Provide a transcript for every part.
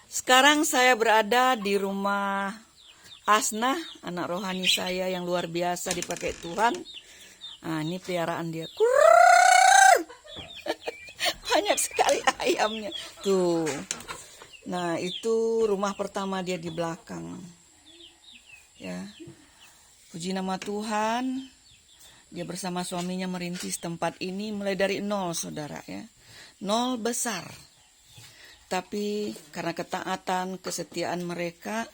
Sekarang saya berada di rumah Asnah, anak rohani saya yang luar biasa dipakai Tuhan. Nah, ini peliharaan dia. Banyak sekali ayamnya. Tuh. Nah, itu rumah pertama dia di belakang. Ya. Puji nama Tuhan. Dia bersama suaminya merintis tempat ini mulai dari nol, saudara ya. Nol besar. Tapi karena ketaatan, kesetiaan mereka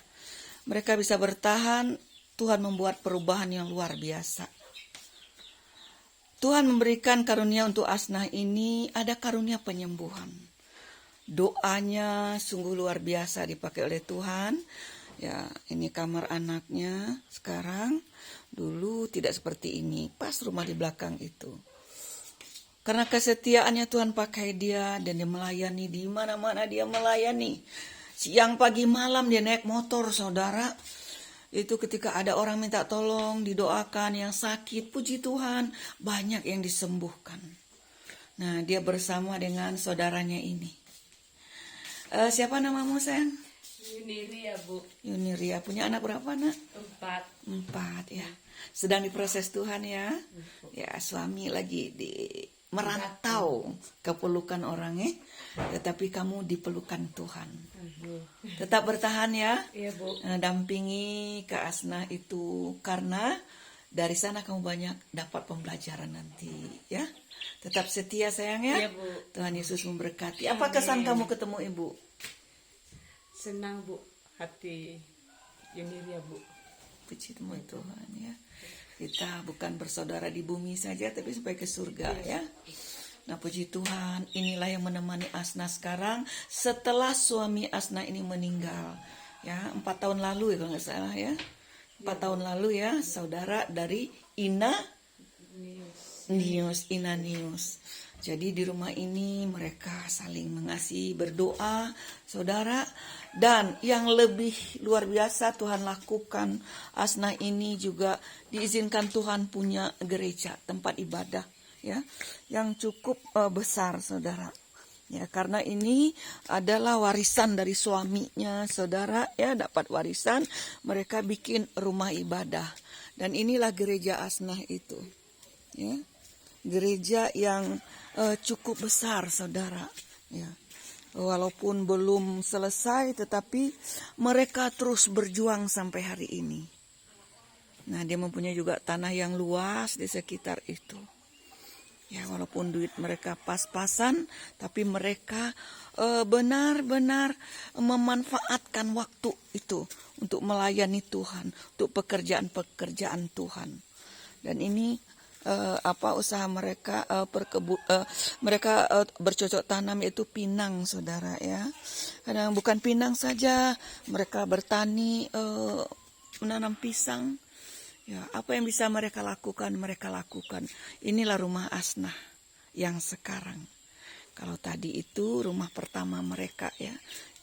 bisa bertahan. Tuhan membuat perubahan yang luar biasa. Tuhan memberikan karunia untuk Asnah ini, ada karunia penyembuhan. Doanya sungguh luar biasa dipakai oleh Tuhan. Ya, ini kamar anaknya sekarang. Dulu tidak seperti ini, pas rumah di belakang itu. Karena kesetiaannya Tuhan pakai dia dan dia melayani di mana-mana dia melayani. Siang, pagi, malam dia naik motor, saudara. Itu ketika ada orang minta tolong, didoakan yang sakit, puji Tuhan, banyak yang disembuhkan. Nah, dia bersama dengan saudaranya ini. Siapa namamu, sayang? Yuniria, Bu. Yuniria. Punya anak berapa, nak? 4 ya. Sedang diproses Tuhan ya. Ya, suami lagi merantau kepelukan orang ya. Tetapi kamu dipelukan Tuhan. Tetap bertahan ya. Iya, Bu. Dampingi ke Asnah itu karena dari sana kamu banyak dapat pembelajaran nanti ya. Tetap setia sayang ya. Iya, Bu. Tuhan Yesus memberkati. Apa kesan kamu ketemu Ibu? Senang, Bu. Hati Yuniria, Bu. Puji nama Tuhan ya. Kita bukan bersaudara di bumi saja tapi sampai ke surga ya. Nah, puji Tuhan, inilah yang menemani Asnah sekarang setelah suami Asnah ini meninggal. Ya, 4 tahun lalu ya kalau nggak salah ya. 4 tahun lalu ya, saudara dari Ina Nius. Jadi di rumah ini mereka saling mengasihi, berdoa, saudara. Dan yang lebih luar biasa Tuhan lakukan, Asnah ini juga diizinkan Tuhan punya gereja, tempat ibadah ya, yang cukup besar, saudara. Ya, karena ini adalah warisan dari suaminya, saudara ya, dapat warisan, mereka bikin rumah ibadah. Dan inilah gereja Asnah itu. Ya. Gereja yang cukup besar, saudara. Ya. Walaupun belum selesai, tetapi mereka terus berjuang sampai hari ini. Nah, dia mempunyai juga tanah yang luas di sekitar itu. Ya, walaupun duit mereka pas-pasan, tapi mereka benar-benar memanfaatkan waktu itu untuk melayani Tuhan, untuk pekerjaan-pekerjaan Tuhan. Dan ini usaha mereka mereka bercocok tanam yaitu pinang, saudara ya. Kadang bukan pinang saja, mereka bertani, menanam pisang. Ya, apa yang bisa mereka lakukan, mereka lakukan. Inilah rumah Asnah yang sekarang. Kalau tadi itu rumah pertama mereka ya,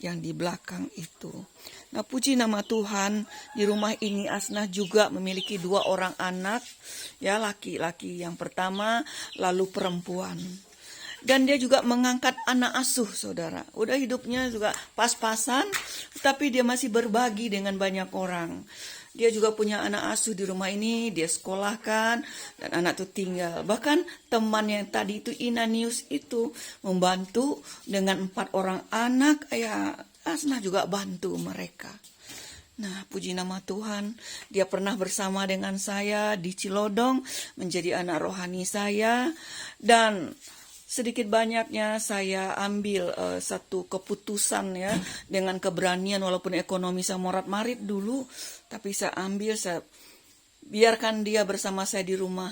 yang di belakang itu. Nah, puji nama Tuhan, di rumah ini Asnah juga memiliki 2 orang anak, ya, laki-laki yang pertama, lalu perempuan. Dan dia juga mengangkat anak asuh, saudara. Udah hidupnya juga pas-pasan, tapi dia masih berbagi dengan banyak orang. Dia juga punya anak asuh di rumah ini, dia sekolahkan, dan anak itu tinggal. Bahkan teman yang tadi itu Inanius itu membantu dengan 4 orang anak, ya Asnah juga bantu mereka. Nah, puji nama Tuhan, dia pernah bersama dengan saya di Cilodong, menjadi anak rohani saya, dan sedikit banyaknya saya ambil satu keputusan ya, dengan keberanian walaupun ekonomi saya morat-marit dulu, tapi saya ambil, saya biarkan dia bersama saya di rumah.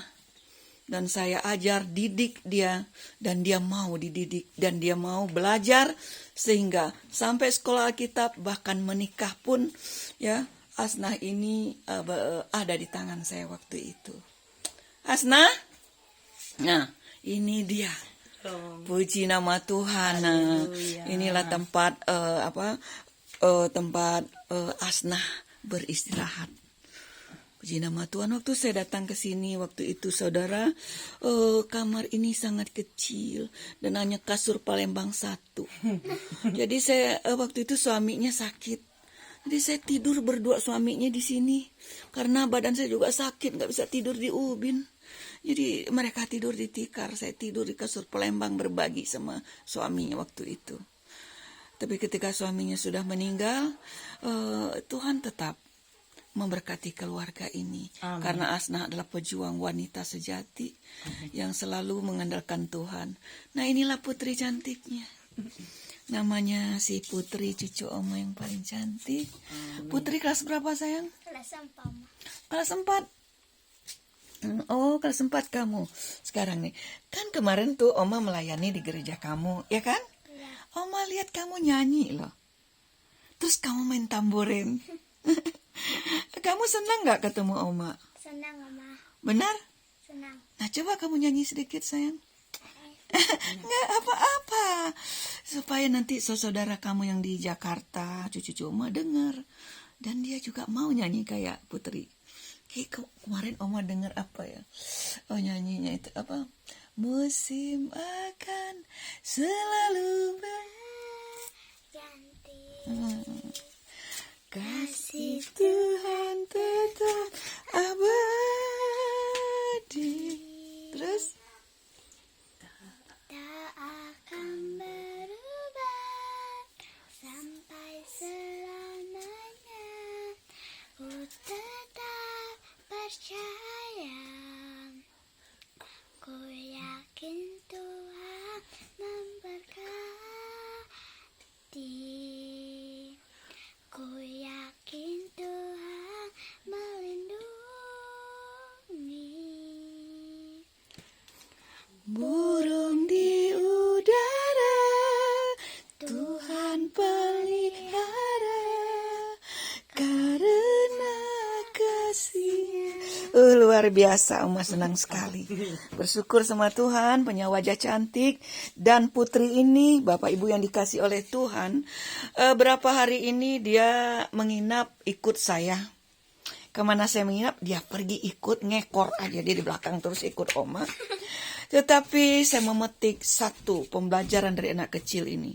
Dan saya ajar, didik dia, dan dia mau dididik, dan dia mau belajar, sehingga sampai sekolah Alkitab, bahkan menikah pun, ya, Asnah ini ada di tangan saya waktu itu. Asnah, nah ini dia. Puji nama Tuhan. Inilah tempat tempat Asnah beristirahat. Puji nama Tuhan, waktu saya datang ke sini, waktu itu saudara, kamar ini sangat kecil dan hanya kasur Palembang satu. Jadi saya waktu itu suaminya sakit. Jadi saya tidur berdua suaminya di sini. Karena badan saya juga sakit, nggak bisa tidur di ubin. Jadi mereka tidur di tikar, saya tidur di kasur Palembang berbagi sama suaminya waktu itu. Tapi ketika suaminya sudah meninggal, Tuhan tetap memberkati keluarga ini. Amin. Karena Asna adalah pejuang wanita sejati yang selalu mengandalkan Tuhan. Nah, inilah putri cantiknya. Namanya si Putri, cucu Oma yang paling cantik. Putri kelas berapa sayang? Kelas 4. Kelas 4. Oh, kelas 4 kamu. Sekarang nih, kan kemarin tuh Oma melayani di gereja kamu, ya kan? Iya. Oma lihat kamu nyanyi loh. Terus kamu main tamborin. Kamu senang gak ketemu Oma? Senang, Oma. Benar? Senang. Nah, coba kamu nyanyi sedikit sayang. Nggak apa-apa. Supaya nanti saudara kamu yang di Jakarta, cucu Oma dengar. Dan dia juga mau nyanyi kayak Putri. Kemarin Oma dengar apa ya? Oh, nyanyinya itu apa? Musim akan selalu Ganti. kasih Tuhan tetap abadi. Terus? Tak akan berubah sampai selamanya. Ku tetap percaya. Ku yakin Tuhan memberkati. Ku yakin Tuhan melindungi. Burung di udara Tuhan pelihara karena kasih. Luar biasa, Oma senang sekali. Bersyukur sama Tuhan punya wajah cantik. Dan Putri ini, Bapak Ibu yang dikasih oleh Tuhan, berapa hari ini dia menginap ikut saya. Kemana saya menginap, dia pergi ikut, ngekor aja dia di belakang terus ikut Oma. Tetapi saya memetik satu pembelajaran dari anak kecil ini.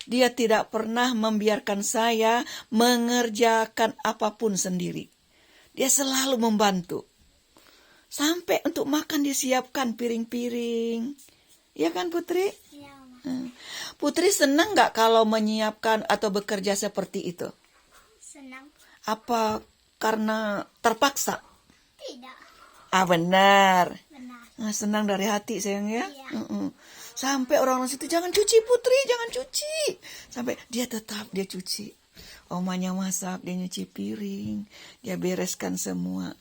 Dia tidak pernah membiarkan saya mengerjakan apapun sendiri. Dia selalu membantu. Sampai untuk makan disiapkan piring-piring. Iya kan Putri? Ya, Oma. Putri senang gak kalau menyiapkan atau bekerja seperti itu? Senang. Apa karena terpaksa? Tidak. Benar. Benar. Nah, senang dari hati sayang ya. Iya. Sampai orang-orang situ jangan cuci Putri, jangan cuci. Sampai dia tetap dia cuci. Omanya masak, dia nyuci piring, dia bereskan semua.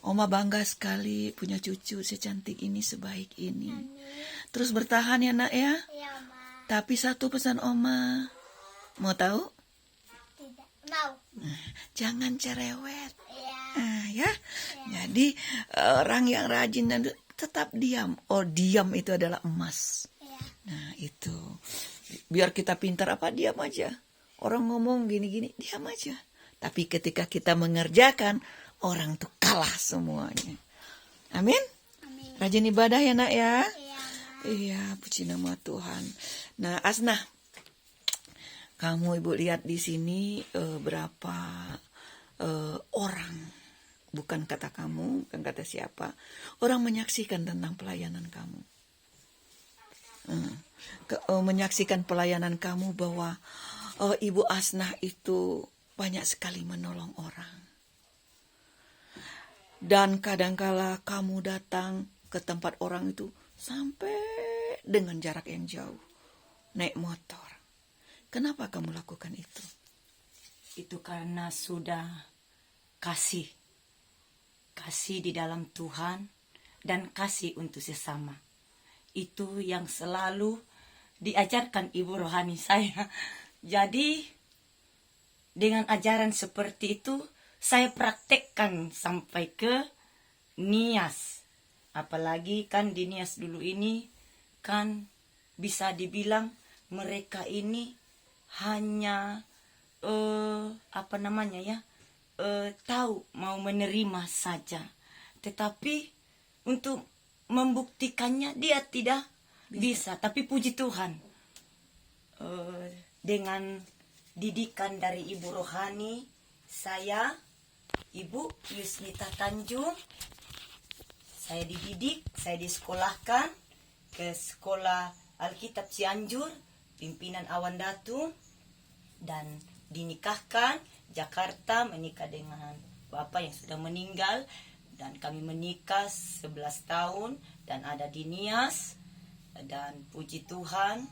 Oma bangga sekali punya cucu secantik ini, sebaik ini. Amin. Terus bertahan ya nak ya. Iya, Oma. Tapi satu pesan Oma, mau tahu? Tidak. Mau. Jangan cerewet. Iya. Ya. Jadi orang yang rajin dan tetap diam. Oh, diam itu adalah emas. Iya. Nah, itu. Biar kita pintar apa, diam aja. Orang ngomong gini-gini, diam aja. Tapi ketika kita mengerjakan, orang tuh kalah semuanya. Amin. Amin. Rajin ibadah ya nak ya. Iya, Ma. Iya, puji nama Tuhan. Nah, Asna, kamu ibu lihat di sini berapa orang, bukan kata kamu, bukan kata siapa, orang menyaksikan tentang pelayanan kamu. Menyaksikan pelayanan kamu bahwa Ibu Asna itu banyak sekali menolong orang. Dan kadangkala kamu datang ke tempat orang itu sampai dengan jarak yang jauh, naik motor. Kenapa kamu lakukan itu? Itu karena sudah kasih di dalam Tuhan dan kasih untuk sesama. Itu yang selalu diajarkan ibu rohani saya. Jadi dengan ajaran seperti itu saya praktekkan sampai ke Nias. Apalagi kan di Nias dulu ini kan bisa dibilang mereka ini hanya tahu mau menerima saja, tetapi untuk membuktikannya dia tidak bisa. Tapi puji Tuhan, dengan didikan dari ibu rohani saya, Ibu Yusnita Tanjung, saya dididik, saya disekolahkan ke sekolah Alkitab Cianjur, pimpinan Awan Datu, dan dinikahkan Jakarta, menikah dengan bapak yang sudah meninggal, dan kami menikah 11 tahun dan ada di Nias. Dan puji Tuhan,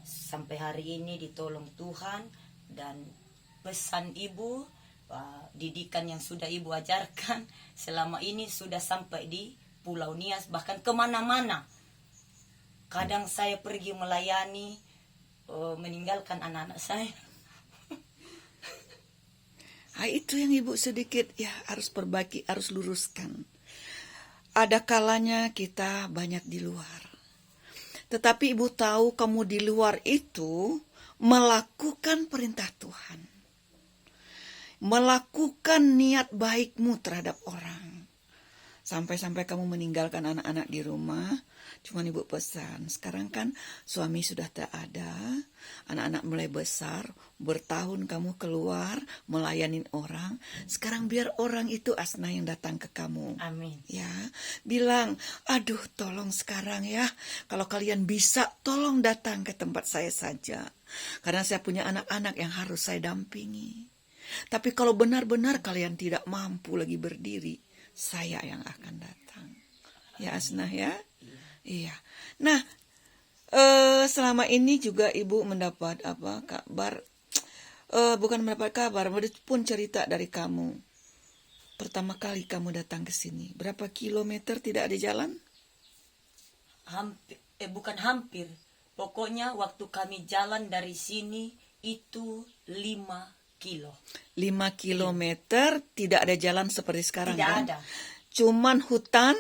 sampai hari ini ditolong Tuhan. Dan pesan ibu, didikan yang sudah ibu ajarkan selama ini sudah sampai di Pulau Nias, bahkan kemana-mana. Kadang saya pergi melayani, meninggalkan anak-anak saya. Itu yang ibu sedikit ya harus perbaiki, harus luruskan. Ada kalanya kita banyak di luar, tetapi ibu tahu kamu di luar itu melakukan perintah Tuhan, melakukan niat baikmu terhadap orang. Sampai-sampai kamu meninggalkan anak-anak di rumah. Cuman ibu pesan, sekarang kan suami sudah tak ada, anak-anak mulai besar, bertahun kamu keluar melayanin orang. Sekarang biar orang itu Asna yang datang ke kamu. Amin. Ya, bilang, aduh tolong sekarang ya, kalau kalian bisa tolong datang ke tempat saya saja. Karena saya punya anak-anak yang harus saya dampingi. Tapi kalau benar-benar kalian tidak mampu lagi berdiri, saya yang akan datang. Ya Asna ya. Iya. Nah, selama ini juga ibu mendapat kabar, bukan mendapat kabar, pun cerita dari kamu. Pertama kali kamu datang ke sini, berapa kilometer tidak ada jalan? Bukan hampir. Pokoknya waktu kami jalan dari sini itu 5 kilo. 5 kilometer tidak ada jalan seperti sekarang. Tidak kan? ada. Cuman hutan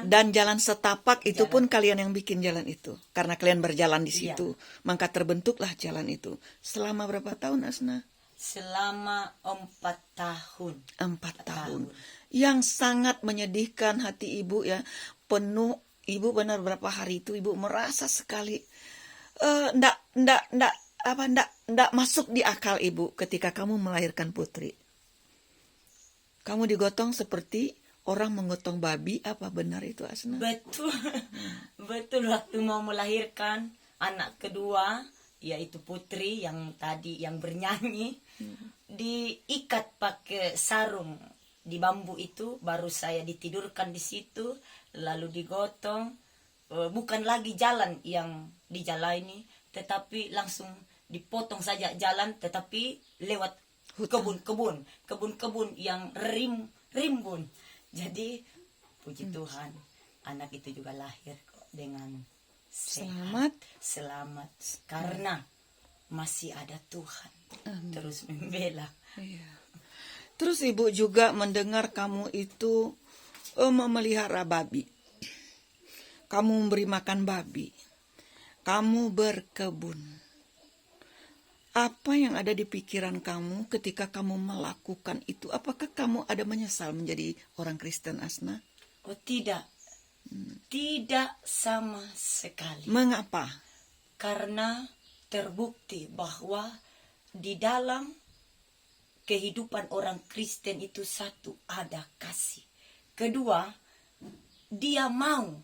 dan jalan setapak, itu pun kalian yang bikin jalan itu. Karena kalian berjalan di situ, maka terbentuklah jalan itu. Selama berapa tahun Asna? Selama 4 tahun. 4 tahun. Yang sangat menyedihkan hati ibu ya. Penuh, ibu benar berapa hari itu ibu merasa sekali ndak masuk di akal ibu ketika kamu melahirkan putri. Kamu digotong seperti orang menggotong babi, apa benar itu Asna? Betul. Betul, waktu mau melahirkan anak kedua, yaitu putri yang tadi yang bernyanyi, diikat pakai sarung di bambu itu, baru saya ditidurkan di situ, lalu digotong. Bukan lagi jalan yang dijalani, tetapi langsung dipotong saja jalan, tetapi lewat kebun-kebun yang rimbun. Jadi puji Tuhan, anak itu juga lahir kok dengan sehat, selamat karena masih ada Tuhan. Terus membela. Iya. Terus ibu juga mendengar kamu itu memelihara babi. Kamu memberi makan babi. Kamu berkebun. Apa yang ada di pikiran kamu ketika kamu melakukan itu? Apakah kamu ada menyesal menjadi orang Kristen Asna? Oh tidak. Tidak sama sekali. Mengapa? Karena terbukti bahwa di dalam kehidupan orang Kristen itu satu, ada kasih. Kedua, dia mau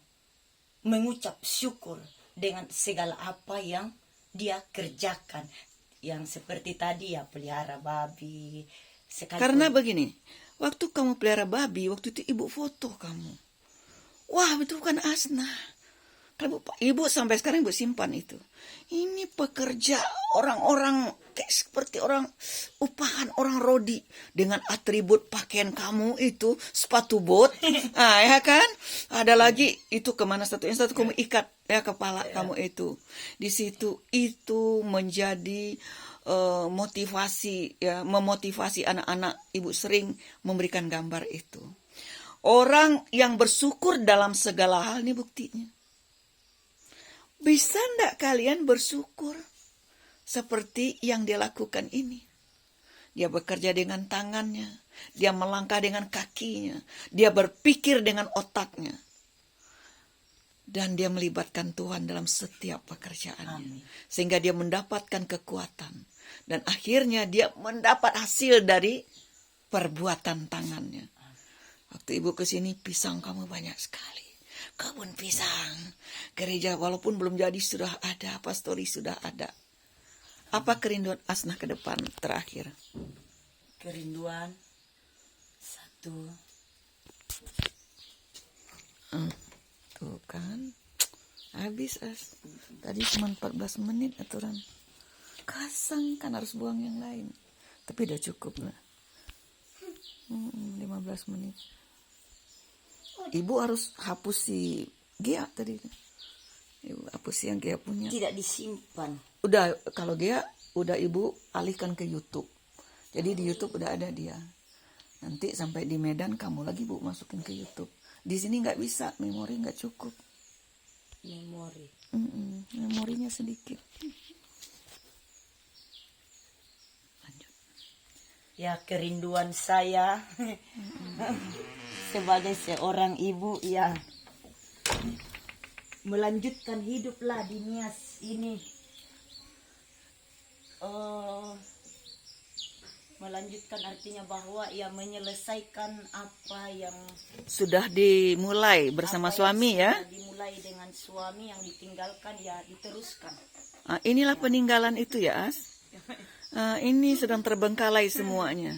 mengucap syukur dengan segala apa yang dia kerjakan. Yang seperti tadi ya, pelihara babi. Karena begini, waktu kamu pelihara babi, waktu itu ibu foto kamu. Wah, itu bukan Asna. Kalau ibu sampai sekarang ibu simpan itu. Ini pekerja orang-orang kayak seperti orang upahan, orang rodi dengan atribut pakaian kamu itu sepatu bot. Ya kan? Ada lagi itu kemana satu yang satu kamu ikat ya kepala kamu itu. Di situ itu menjadi motivasi ya, memotivasi anak-anak. Ibu sering memberikan gambar itu. Orang yang bersyukur dalam segala hal, ini buktinya. Bisa enggak kalian bersyukur seperti yang dia lakukan ini? Dia bekerja dengan tangannya. Dia melangkah dengan kakinya. Dia berpikir dengan otaknya. Dan dia melibatkan Tuhan dalam setiap pekerjaannya. Sehingga dia mendapatkan kekuatan. Dan akhirnya dia mendapat hasil dari perbuatan tangannya. Waktu ibu kesini, pisang kamu banyak sekali. Kebun pisang. Gereja walaupun belum jadi sudah ada. Pastori sudah ada. Apa kerinduan Asnah ke depan terakhir? Kerinduan satu. Tuh kan. Habis Tadi cuma 14 menit aturan. Kasang kan harus buang yang lain. Tapi udah cukup lah. 15 menit. Ibu harus hapus si Gia tadi. Ibu hapus yang Gia punya. Tidak disimpan. Udah, kalau Gia udah ibu alihkan ke YouTube. Jadi di YouTube udah ada dia. Nanti sampai di Medan kamu lagi bu masukin ke YouTube. Di sini nggak bisa, memori nggak cukup. Memori. Memorinya sedikit. Lanjut. Ya, kerinduan saya sebagai seorang ibu ya melanjutkan hiduplah di Nias ini. Melanjutkan artinya bahwa ia menyelesaikan apa yang Sudah dimulai bersama suami ya. sudah dimulai dengan suami yang ditinggalkan ya diteruskan. Inilah peninggalan itu ya As. Ini sedang terbengkalai semuanya.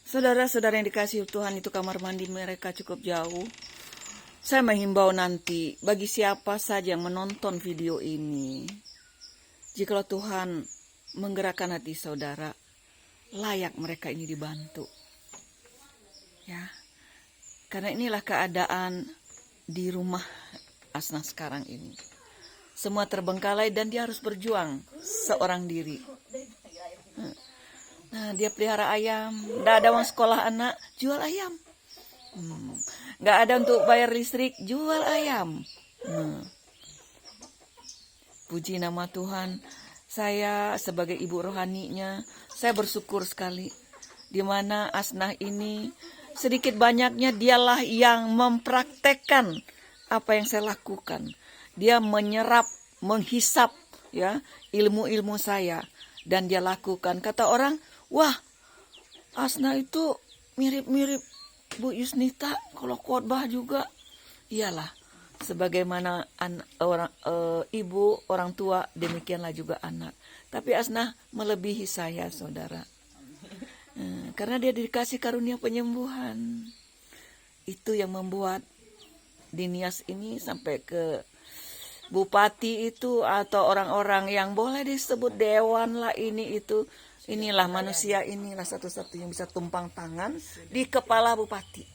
Saudara-saudara yang dikasihi Tuhan, itu kamar mandi mereka cukup jauh. Saya menghimbau nanti bagi siapa saja yang menonton video ini, jikalau Tuhan menggerakkan hati saudara, layak mereka ini dibantu. Ya. Karena inilah keadaan di rumah Asnah sekarang ini. Semua terbengkalai dan dia harus berjuang seorang diri. Nah, dia pelihara ayam, nggak ada uang sekolah anak, jual ayam. Nggak ada untuk bayar listrik, jual ayam. Puji nama Tuhan, saya sebagai ibu rohaninya, saya bersyukur sekali. Di mana Asnah ini sedikit banyaknya dialah yang mempraktekkan apa yang saya lakukan. Dia menyerap, menghisap ya ilmu-ilmu saya dan dia lakukan. Kata orang, wah, Asnah itu mirip-mirip Bu Yusnita kalau khotbah juga. Iyalah, sebagaimana ibu, orang tua, demikianlah juga anak. Tapi Asnah melebihi saya, saudara. Karena dia dikasih karunia penyembuhan. Itu yang membuat di Nias ini sampai ke bupati itu atau orang-orang yang boleh disebut dewan lah ini itu. Inilah manusia, inilah satu-satu yang bisa tumpang tangan di kepala bupati.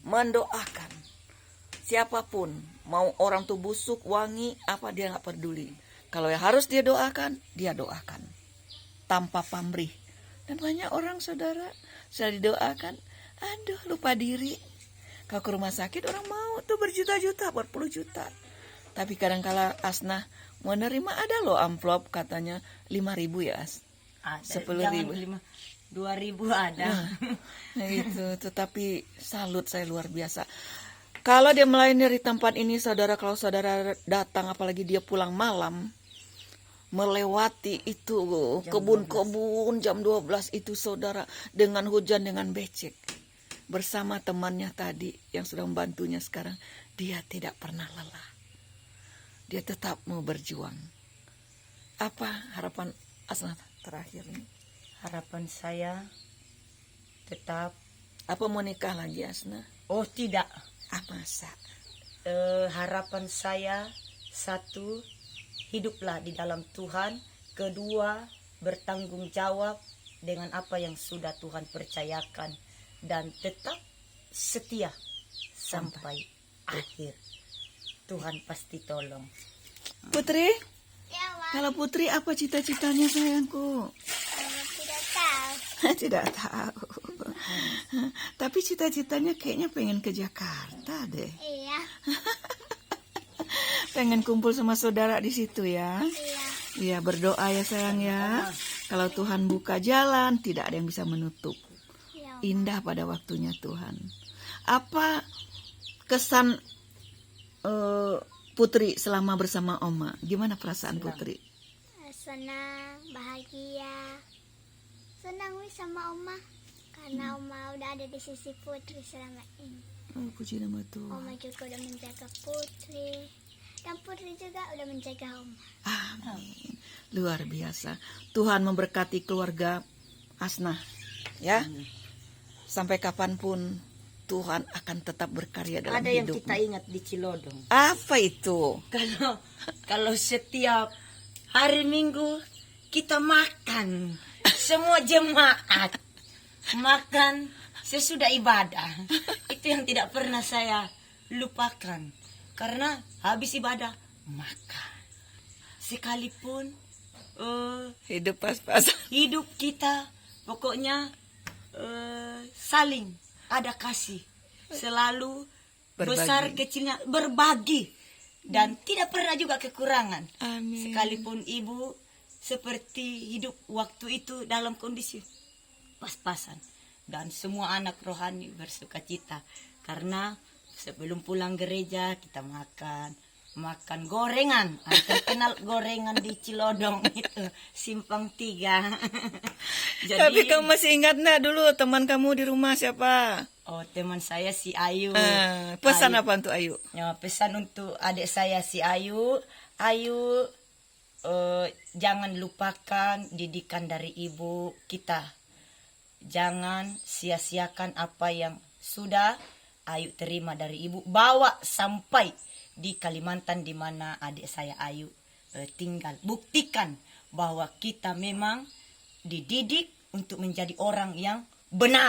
Mendoakan siapapun, mau orang tuh busuk, wangi, apa dia nggak peduli. Kalau yang harus dia doakan tanpa pamrih. Dan banyak orang saudara sudah didoakan, aduh lupa diri. Kalau ke rumah sakit orang mau tuh berjuta-juta, berpuluh juta. Tapi kadang-kala Asnah menerima ada loh amplop katanya 5.000 ya As. 10.000. 2.000 ada. Nah itu, tetapi salut saya luar biasa. Kalau dia melayani di tempat ini, saudara, kalau saudara datang, apalagi dia pulang malam, melewati itu kebun-kebun jam 12 itu saudara, dengan hujan, dengan becek. Bersama temannya tadi yang sudah membantunya sekarang, dia tidak pernah lelah. Dia tetap mau berjuang. Apa harapan Asnah terakhir ini? Harapan saya tetap. Apa mau nikah lagi Asnah? Oh tidak. Apa masa? Harapan saya satu, hiduplah di dalam Tuhan. Kedua, bertanggung jawab dengan apa yang sudah Tuhan percayakan. Dan tetap setia sampai akhir. Tuhan pasti tolong. Putri? Ya, Mak. Kalau Putri apa cita-citanya sayangku? Tidak tahu. Tidak tahu. Tapi cita-citanya kayaknya pengen ke Jakarta deh. Iya. Pengen kumpul sama saudara di situ ya. Iya. Iya, berdoa ya sayang ya. Kalau Tuhan buka jalan, tidak ada yang bisa menutup. Ya, Indah pada waktunya Tuhan. Apa kesan Putri selama bersama Oma? Gimana perasaan Putri? senang, bahagia. Senang wih sama Oma. Karena Oma udah ada di sisi Putri selama ini. Oh, puji nama Tuhan. Oma juga udah menjaga Putri. Dan Putri juga udah menjaga Oma. Amin. Luar biasa. Tuhan memberkati keluarga Asnah. Ya. Sampai kapanpun Tuhan akan tetap berkarya dalam Ada yang hidupmu. kita ingat di Cilodong. Apa itu? Kalau setiap hari Minggu kita makan, semua jemaat makan sesudah ibadah. Itu yang tidak pernah saya lupakan. Karena habis ibadah makan. Sekalipun Hidup pas-pasan. hidup kita pokoknya saling ada kasih. Selalu Berbagi. besar kecilnya berbagi. Dan tidak pernah juga kekurangan. Amin. Sekalipun ibu seperti hidup waktu itu dalam kondisi pas-pasan. Dan semua anak rohani bersuka cita. Karena sebelum pulang gereja kita makan gorengan. Terkenal gorengan di Cilodong itu, Simpang 3. Jadi, Tapi kamu masih ingat nggak dulu teman kamu di rumah siapa? oh, teman saya si Ayu. Pesan Ayu. apa untuk Ayu? Ya, pesan untuk adik saya si Ayu. Ayu, jangan lupakan didikan dari ibu kita. Jangan sia-siakan apa yang sudah Ayu terima dari ibu. Bawa sampai di Kalimantan di mana adik saya Ayu tinggal. Buktikan bahwa kita memang dididik untuk menjadi orang yang benar.